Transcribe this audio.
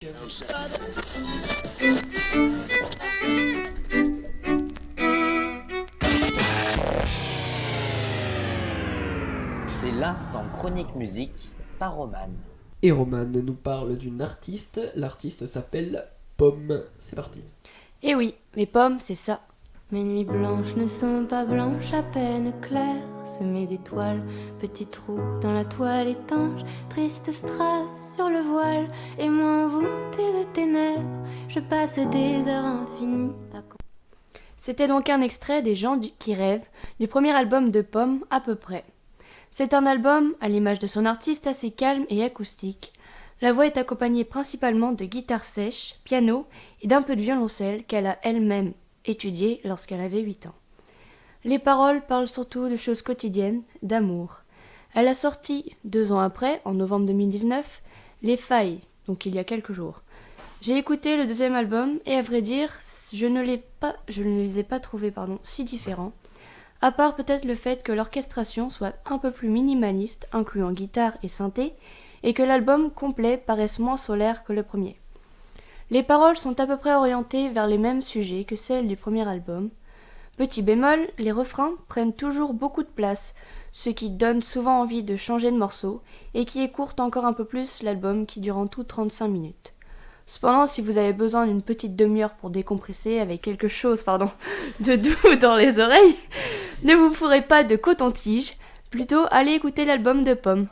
C'est l'instant chronique musique par Roman. Et Roman nous parle d'une artiste. L'artiste s'appelle Pomme. C'est parti. Eh oui, mes pommes, c'est ça. Mes nuits blanches ne sont pas blanches, à peine claires, semées d'étoiles, petits trous dans la toile étanche, triste strass sur le voile, et moi envoûtée de ténèbres, je passe des heures infinies à... C'était donc un extrait des gens qui rêvent, du premier album de Pomme à peu près. C'est un album, à l'image de son artiste, assez calme et acoustique. La voix est accompagnée principalement de guitare sèche, piano et d'un peu de violoncelle qu'elle a elle-même étudié lorsqu'elle avait 8 ans. Les paroles parlent surtout de choses quotidiennes, d'amour. Elle a sorti, 2 ans après, en novembre 2019, Les Failles, donc il y a quelques jours. J'ai écouté le deuxième album et à vrai dire, je ne les ai pas trouvés si différents, à part peut-être le fait que l'orchestration soit un peu plus minimaliste, incluant guitare et synthé, et que l'album complet paraisse moins solaire que le premier. Les paroles sont à peu près orientées vers les mêmes sujets que celles du premier album. Petit bémol, les refrains prennent toujours beaucoup de place, ce qui donne souvent envie de changer de morceau et qui écourte encore un peu plus l'album qui dure en tout 35 minutes. Cependant, si vous avez besoin d'une petite demi-heure pour décompresser avec quelque chose de doux dans les oreilles, ne vous ferez pas de coton-tige, plutôt allez écouter l'album de Pomme.